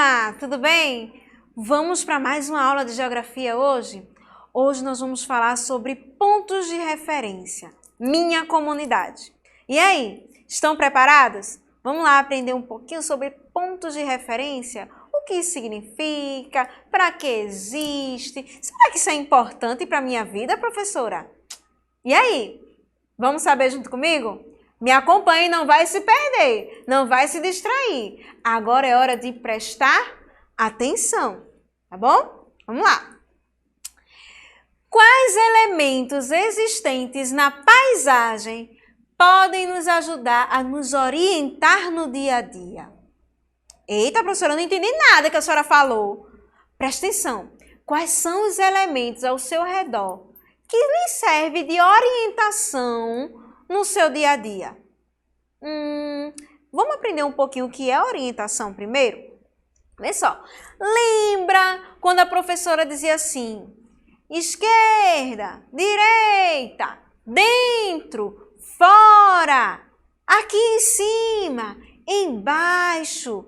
turma, tudo bem? Vamos para mais uma aula de geografia hoje? Hoje nós vamos falar sobre pontos de referência, minha comunidade. E aí, estão preparados? Vamos lá aprender um pouquinho sobre pontos de referência, o que isso significa, para que existe, será que isso é importante para a minha vida, professora? E aí, vamos saber junto comigo? Me acompanhe, não vai se perder, não vai se distrair. Agora é hora de prestar atenção, tá bom? Vamos lá. Quais elementos existentes na paisagem podem nos ajudar a nos orientar no dia a dia? Eita, professora, eu não entendi nada que a senhora falou. Presta atenção. Quais são os elementos ao seu redor que lhe servem de orientação no seu dia a dia? Vamos aprender um pouquinho o que é orientação primeiro? Vê só. Lembra quando a professora dizia assim: esquerda, direita, dentro, fora, aqui em cima, embaixo,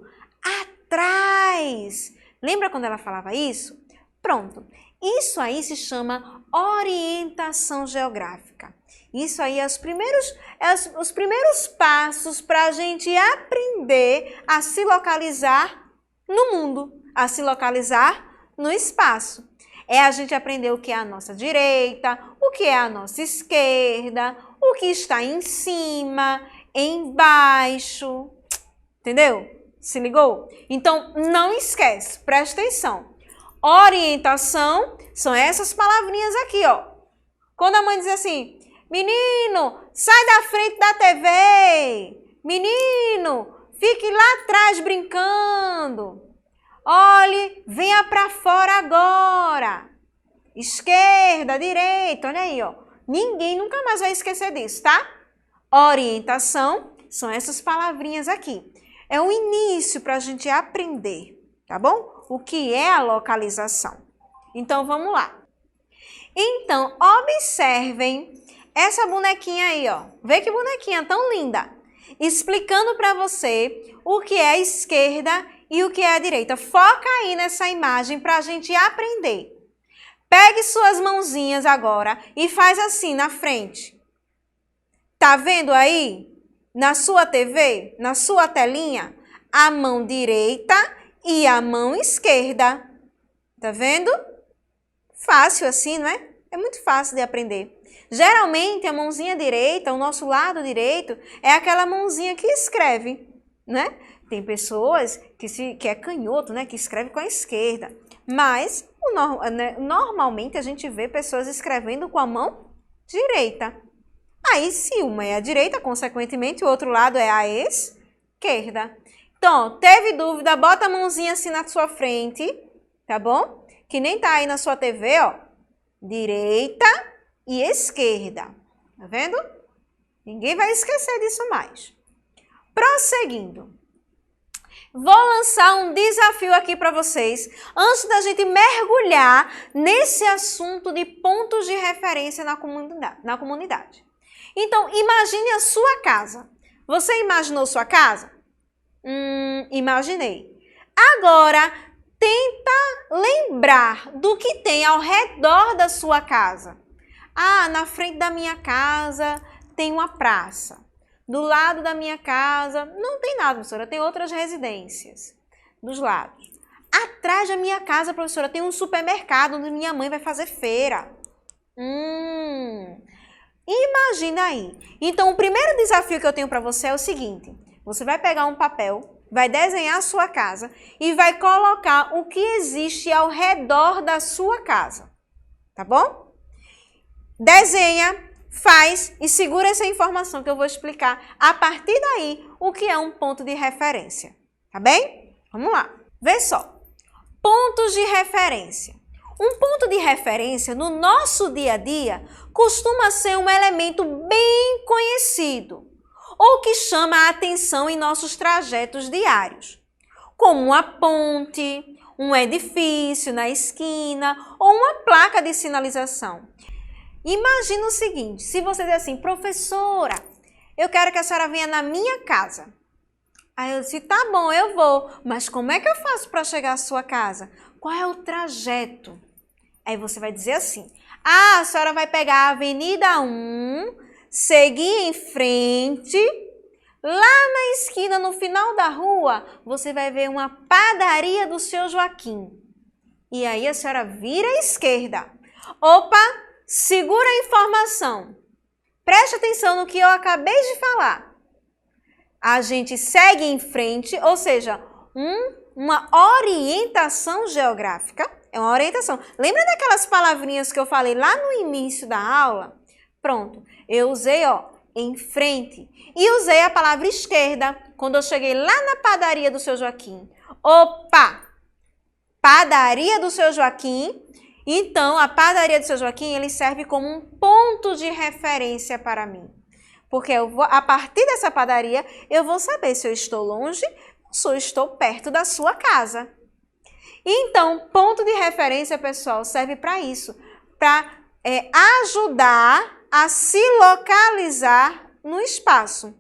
atrás. Lembra quando ela falava isso? Pronto. Isso aí se chama orientação geográfica. Isso aí é os primeiros passos para a gente aprender a se localizar no mundo, a se localizar no espaço. É a gente aprender o que é a nossa direita, o que é a nossa esquerda, o que está em cima, embaixo. Entendeu? Se ligou? Então, não esquece, presta atenção. Orientação são essas palavrinhas aqui, ó. Quando a mãe diz assim: menino, sai da frente da TV. Menino, fique lá atrás brincando. Olhe, venha para fora agora. Esquerda, direita, olha aí, ó. Ninguém nunca mais vai esquecer disso, tá? Orientação são essas palavrinhas aqui. É o início para a gente aprender, tá bom? O que é a localização. Então, vamos lá. Então, observem essa bonequinha aí, ó. Vê que bonequinha tão linda. Explicando para você o que é a esquerda e o que é a direita. Foca aí nessa imagem para a gente aprender. Pegue suas mãozinhas agora e faz assim na frente. Tá vendo aí? Na sua TV, na sua telinha, a mão direita e a mão esquerda. Tá vendo? Fácil assim, não é? É muito fácil de aprender. Geralmente, a mãozinha direita, o nosso lado direito, é aquela mãozinha que escreve, né? Tem pessoas que é canhoto, né? Que escreve com a esquerda. Mas, normalmente, a gente vê pessoas escrevendo com a mão direita. Aí, se uma é a direita, consequentemente, o outro lado é a esquerda. Então, teve dúvida? Bota a mãozinha assim na sua frente, tá bom? Que nem tá aí na sua TV, ó. Direita e esquerda. Tá vendo? Ninguém vai esquecer disso mais. Prosseguindo. Vou lançar um desafio aqui para vocês, antes da gente mergulhar nesse assunto de pontos de referência na comunidade. Então, imagine a sua casa. Você imaginou sua casa? Imaginei. Agora, tenta lembrar do que tem ao redor da sua casa. Ah, na frente da minha casa tem uma praça. Do lado da minha casa não tem nada, professora, tem outras residências dos lados. Atrás da minha casa, professora, tem um supermercado onde minha mãe vai fazer feira. Imagina aí. Então, o primeiro desafio que eu tenho para você é o seguinte. Você vai pegar um papel, vai desenhar a sua casa e vai colocar o que existe ao redor da sua casa. Tá bom? Desenha, faz e segura essa informação que eu vou explicar a partir daí o que é um ponto de referência. Tá bem? Vamos lá. Vê só. Pontos de referência. Um ponto de referência no nosso dia a dia costuma ser um elemento bem conhecido ou que chama a atenção em nossos trajetos diários, como uma ponte, um edifício na esquina ou uma placa de sinalização. Imagina o seguinte, se você diz assim: professora, eu quero que a senhora venha na minha casa. Aí eu disse, tá bom, eu vou. Mas como é que eu faço para chegar à sua casa? Qual é o trajeto? Aí você vai dizer assim, a senhora vai pegar a Avenida 1, seguir em frente, lá na esquina, no final da rua, você vai ver uma padaria do seu Joaquim. E aí a senhora vira à esquerda. Opa, segura a informação. Preste atenção no que eu acabei de falar. A gente segue em frente, ou seja, uma orientação geográfica. É uma orientação. Lembra daquelas palavrinhas que eu falei lá no início da aula? Pronto, eu usei, em frente. E usei a palavra esquerda quando eu cheguei lá na padaria do seu Joaquim. Opa! Padaria do seu Joaquim. Então, a padaria do seu Joaquim, ele serve como um ponto de referência para mim. Porque a partir dessa padaria, eu vou saber se eu estou longe ou se eu estou perto da sua casa. Então, ponto de referência, pessoal, serve para isso. Para ajudar a se localizar no espaço.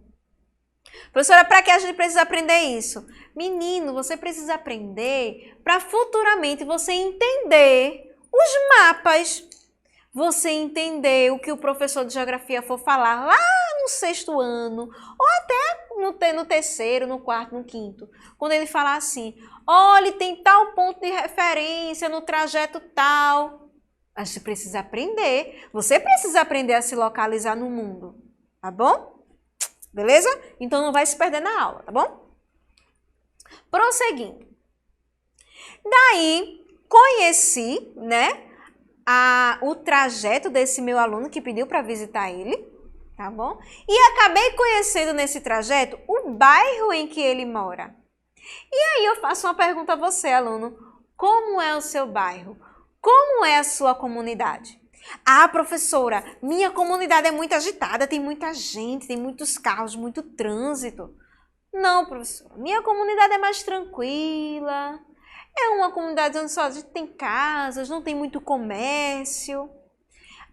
Professora, para que a gente precisa aprender isso? Menino, você precisa aprender para futuramente você entender os mapas. Você entender o que o professor de geografia for falar lá no 6º ano, ou até no 3º, no 4º, no 5º. Quando ele falar assim, olha, tem tal ponto de referência no trajeto tal. A gente precisa aprender. Você precisa aprender a se localizar no mundo, tá bom? Beleza? Então não vai se perder na aula, tá bom? Prosseguindo. Daí, conheci, né, o trajeto desse meu aluno que pediu para visitar ele, tá bom? E acabei conhecendo nesse trajeto o bairro em que ele mora. E aí eu faço uma pergunta a você, aluno. Como é o seu bairro? Como é a sua comunidade? Ah, professora, minha comunidade é muito agitada, tem muita gente, tem muitos carros, muito trânsito. Não, professora, minha comunidade é mais tranquila. É uma comunidade onde só a gente tem casas, não tem muito comércio.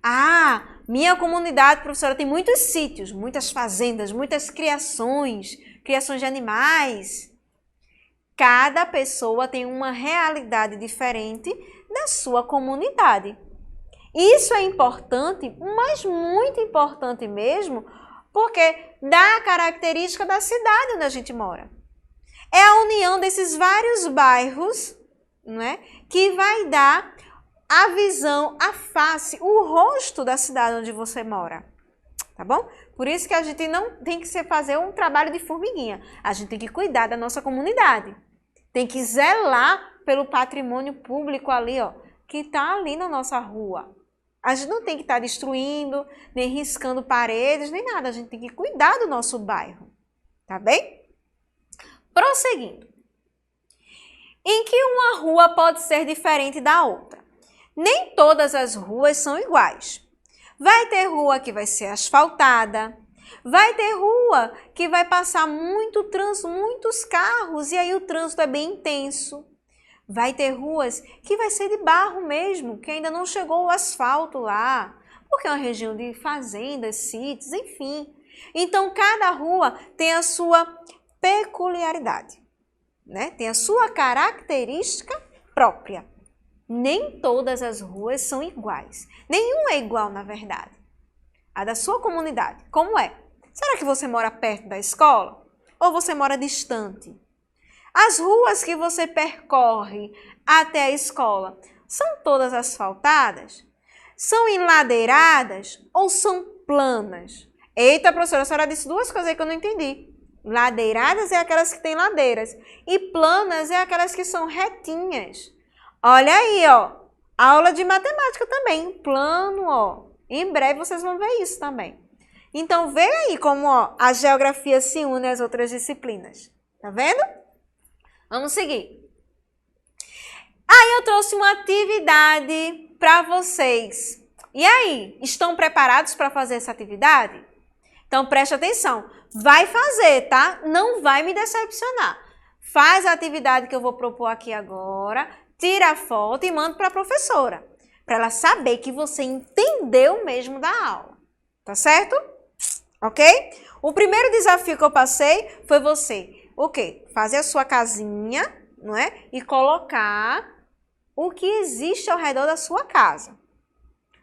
Ah, minha comunidade, professora, tem muitos sítios, muitas fazendas, muitas criações de animais. Cada pessoa tem uma realidade diferente da sua comunidade. Isso é importante, mas muito importante mesmo, porque dá a característica da cidade onde a gente mora. É a união desses vários bairros, não é, que vai dar a visão, a face, o rosto da cidade onde você mora. Tá bom? Por isso que a gente não tem que fazer um trabalho de formiguinha. A gente tem que cuidar da nossa comunidade. Tem que zelar pelo patrimônio público ali, que está ali na nossa rua. A gente não tem que estar destruindo, nem riscando paredes, nem nada. A gente tem que cuidar do nosso bairro. Tá bem? Prosseguindo. Em que uma rua pode ser diferente da outra? Nem todas as ruas são iguais. Vai ter rua que vai ser asfaltada, vai ter rua que vai passar muito trânsito, muitos carros, e aí o trânsito é bem intenso. Vai ter ruas que vai ser de barro mesmo, que ainda não chegou o asfalto lá, porque é uma região de fazendas, sítios, enfim. Então, cada rua tem a sua peculiaridade, né? Tem a sua característica própria. Nem todas as ruas são iguais. Nenhuma é igual, na verdade. A da sua comunidade, como é? Será que você mora perto da escola? Ou você mora distante? As ruas que você percorre até a escola são todas asfaltadas? São enladeiradas ou são planas? Eita, professora, a senhora disse duas coisas aí que eu não entendi. Ladeiradas é aquelas que têm ladeiras e planas é aquelas que são retinhas. Olha aí, aula de matemática também, plano, Em breve vocês vão ver isso também. Então, vê aí como a geografia se une às outras disciplinas. Tá vendo? Vamos seguir. Aí eu trouxe uma atividade para vocês. E aí, estão preparados para fazer essa atividade? Então, preste atenção. Vai fazer, tá? Não vai me decepcionar. Faz a atividade que eu vou propor aqui agora, tira a foto e manda para a professora, para ela saber que você entendeu mesmo da aula. Tá certo? Ok? O primeiro desafio que eu passei foi você o quê? Fazer a sua casinha, não é? E colocar o que existe ao redor da sua casa.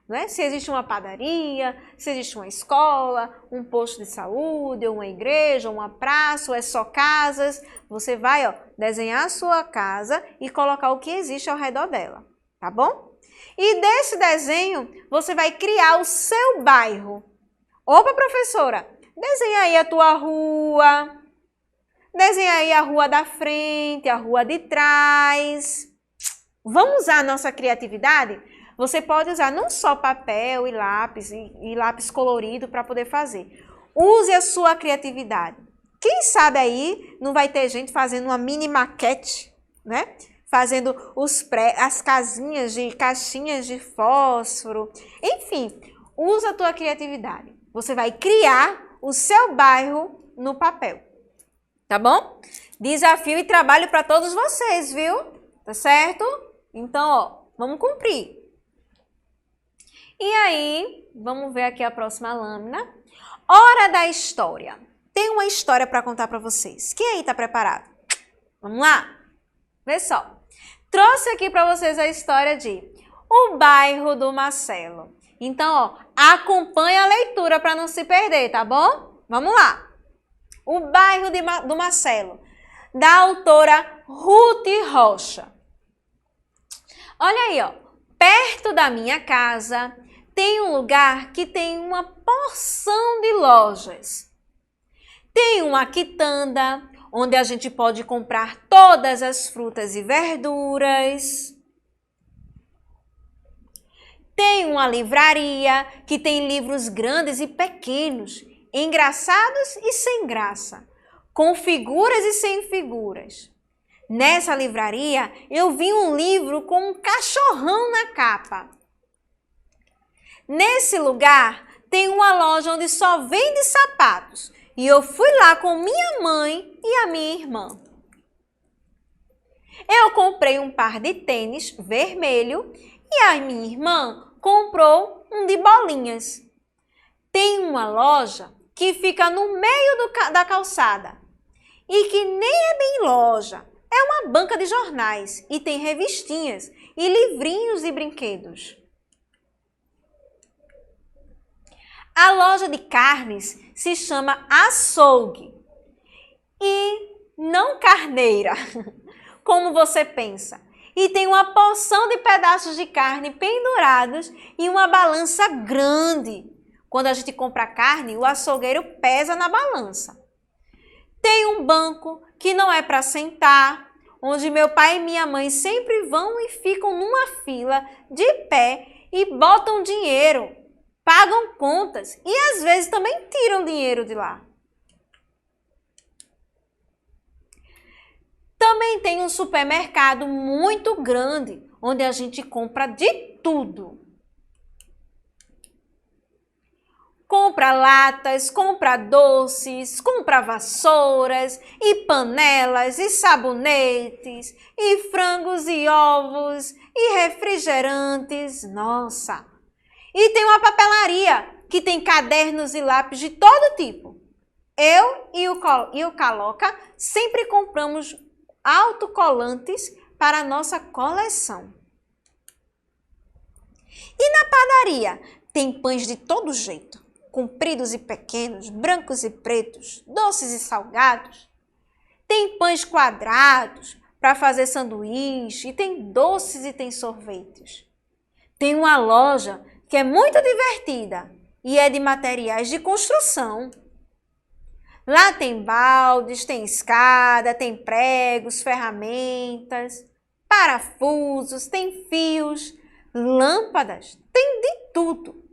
Não é? Se existe uma padaria, se existe uma escola, um posto de saúde, uma igreja, uma praça, ou é só casas, você vai, ó, desenhar a sua casa e colocar o que existe ao redor dela, tá bom? E desse desenho, você vai criar o seu bairro. Opa, professora, desenha aí a tua rua, desenha aí a rua da frente, a rua de trás. Vamos usar a nossa criatividade? Você pode usar não só papel e lápis colorido para poder fazer. Use a sua criatividade. Quem sabe aí não vai ter gente fazendo uma mini maquete, né? Fazendo as casinhas de caixinhas de fósforo. Enfim, usa a tua criatividade. Você vai criar o seu bairro no papel. Tá bom? Desafio e trabalho para todos vocês, viu? Tá certo? Então, ó, vamos cumprir. E aí, vamos ver aqui a próxima lâmina. Hora da história. Tem uma história para contar para vocês. Quem aí está preparado? Vamos lá? Vê só. Trouxe aqui para vocês a história de O Bairro do Marcelo. Então, ó, acompanha a leitura para não se perder, tá bom? Vamos lá. O Bairro do Marcelo, da autora Ruth Rocha. Olha aí, ó. Perto da minha casa tem um lugar que tem uma porção de lojas. Tem uma quitanda, onde a gente pode comprar todas as frutas e verduras. Tem uma livraria que tem livros grandes e pequenos, engraçados e sem graça, com figuras e sem figuras. Nessa livraria, eu vi um livro com um cachorrão na capa. Nesse lugar, tem uma loja onde só vende sapatos e eu fui lá com minha mãe e a minha irmã. Eu comprei um par de tênis vermelho e a minha irmã comprou um de bolinhas. Tem uma loja que fica no meio da calçada e que nem é bem loja. É uma banca de jornais e tem revistinhas e livrinhos e brinquedos. A loja de carnes se chama açougue e não carneira, como você pensa. E tem uma porção de pedaços de carne pendurados e uma balança grande. Quando a gente compra carne, o açougueiro pesa na balança. Tem um banco que não é para sentar, onde meu pai e minha mãe sempre vão e ficam numa fila de pé e botam dinheiro, pagam contas e às vezes também tiram dinheiro de lá. Também tem um supermercado muito grande, onde a gente compra de tudo. Compra latas, compra doces, compra vassouras e panelas e sabonetes e frangos e ovos e refrigerantes. Nossa! E tem uma papelaria que tem cadernos e lápis de todo tipo. Eu e o Caloca sempre compramos autocolantes para a nossa coleção. E na padaria tem pães de todo jeito. Compridos e pequenos, brancos e pretos, doces e salgados. Tem pães quadrados para fazer sanduíche, e tem doces e tem sorvetes. Tem uma loja que é muito divertida e é de materiais de construção. Lá tem baldes, tem escada, tem pregos, ferramentas, parafusos, tem fios, lâmpadas, tem de tudo.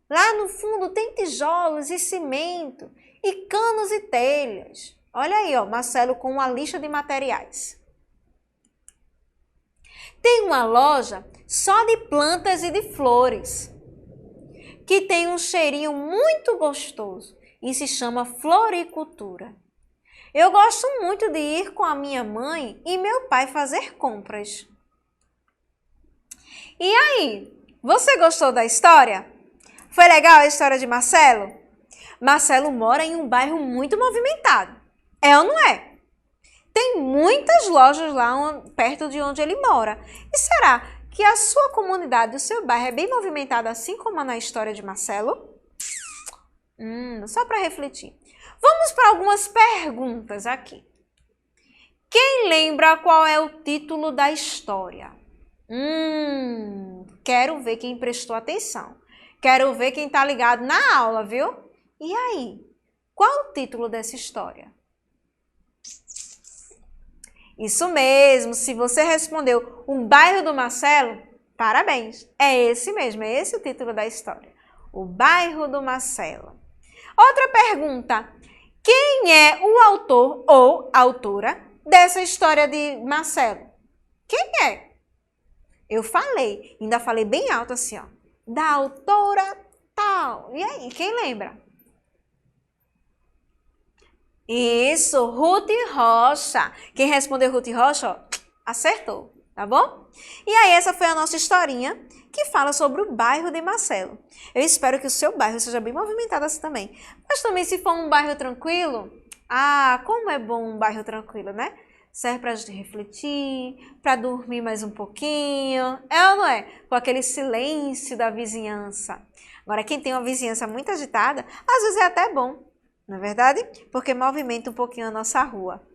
Lá no fundo tem tijolos e cimento, e canos e telhas. Olha aí, ó, Marcelo com uma lista de materiais. Tem uma loja só de plantas e de flores, que tem um cheirinho muito gostoso e se chama floricultura. Eu gosto muito de ir com a minha mãe e meu pai fazer compras. E aí, você gostou da história? Foi legal a história de Marcelo? Marcelo mora em um bairro muito movimentado. É ou não é? tem muitas lojas lá perto de onde ele mora. E será que a sua comunidade, o seu bairro é bem movimentado assim como na história de Marcelo? Só para refletir. Vamos para algumas perguntas aqui. Quem lembra qual é o título da história? Quero ver quem prestou atenção. Quero ver quem está ligado na aula, viu? E aí? Qual o título dessa história? Isso mesmo, se você respondeu O Bairro do Marcelo, parabéns. É esse mesmo, é esse o título da história. O Bairro do Marcelo. Outra pergunta. Quem é o autor ou autora dessa história de Marcelo? Quem é? Eu falei, ainda falei bem alto assim, ó. Da autora tal. E aí, quem lembra? Isso, Ruth Rocha. Quem respondeu Ruth Rocha, ó, acertou, tá bom? E aí, essa foi a nossa historinha que fala sobre o bairro de Marcelo. Eu espero que o seu bairro seja bem movimentado assim também. Mas também, se for um bairro tranquilo, como é bom um bairro tranquilo, né? Serve para a gente refletir, para dormir mais um pouquinho, é ou não é? Com aquele silêncio da vizinhança. Agora, quem tem uma vizinhança muito agitada, às vezes é até bom, não é verdade? Porque movimenta um pouquinho a nossa rua.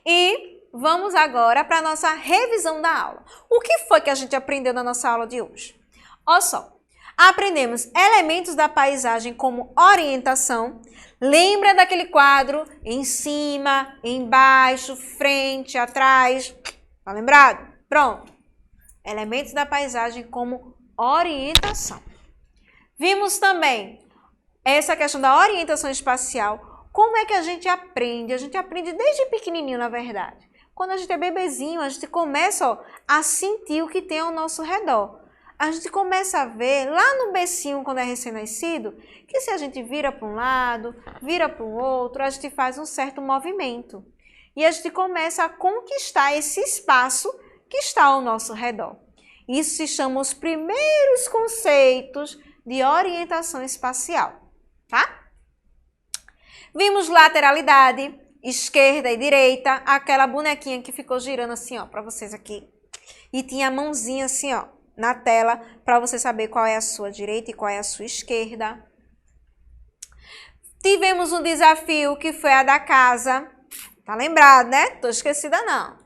E vamos agora para a nossa revisão da aula. O que foi que a gente aprendeu na nossa aula de hoje? Olha só, aprendemos elementos da paisagem como orientação. Lembra daquele quadro em cima, embaixo, frente, atrás? Tá lembrado? Pronto. Elementos da paisagem como orientação. Vimos também essa questão da orientação espacial. Como é que a gente aprende? A gente aprende desde pequenininho, na verdade. Quando a gente é bebezinho, a gente começa a sentir o que tem ao nosso redor. A gente começa a ver lá no becinho, quando é recém-nascido, que se a gente vira para um lado, vira para o outro, a gente faz um certo movimento. E a gente começa a conquistar esse espaço que está ao nosso redor. Isso se chama os primeiros conceitos de orientação espacial, tá? Vimos lateralidade, esquerda e direita, aquela bonequinha que ficou girando assim, ó, para vocês aqui. E tinha a mãozinha assim, ó, na tela, para você saber qual é a sua direita e qual é a sua esquerda. Tivemos um desafio que foi a da casa. Tá lembrado, né? Tô esquecida não.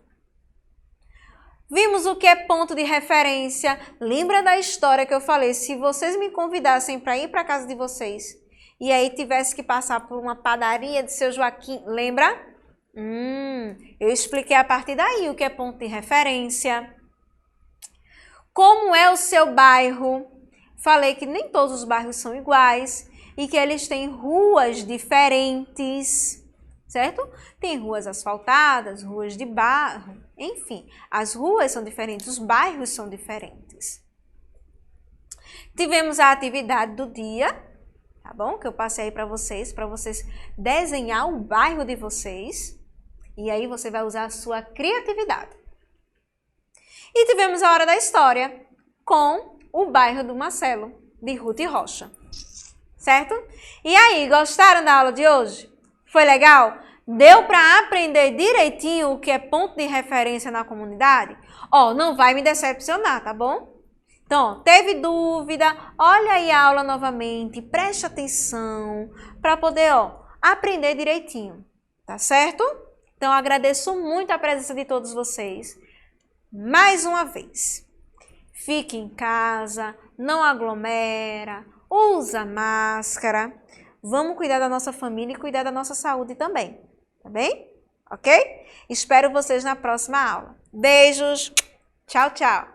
Vimos o que é ponto de referência. Lembra da história que eu falei? Se vocês me convidassem para ir para a casa de vocês e aí tivesse que passar por uma padaria de seu Joaquim, lembra? Eu expliquei a partir daí o que é ponto de referência. Como é o seu bairro? Falei que nem todos os bairros são iguais e que eles têm ruas diferentes, certo? Tem ruas asfaltadas, ruas de barro, enfim, as ruas são diferentes, os bairros são diferentes. Tivemos a atividade do dia, tá bom? Que eu passei aí para vocês desenhar o bairro de vocês e aí você vai usar a sua criatividade. E tivemos a hora da história com o bairro do Marcelo, de Ruth Rocha. Certo? E aí, gostaram da aula de hoje? Foi legal? Deu para aprender direitinho o que é ponto de referência na comunidade? Ó, não vai me decepcionar, tá bom? Então, teve dúvida? Olha aí a aula novamente, preste atenção para poder, aprender direitinho, tá certo? Então, agradeço muito a presença de todos vocês. Mais uma vez, fique em casa, não aglomera, usa máscara, vamos cuidar da nossa família e cuidar da nossa saúde também, tá bem? Ok? Espero vocês na próxima aula. Beijos, tchau, tchau!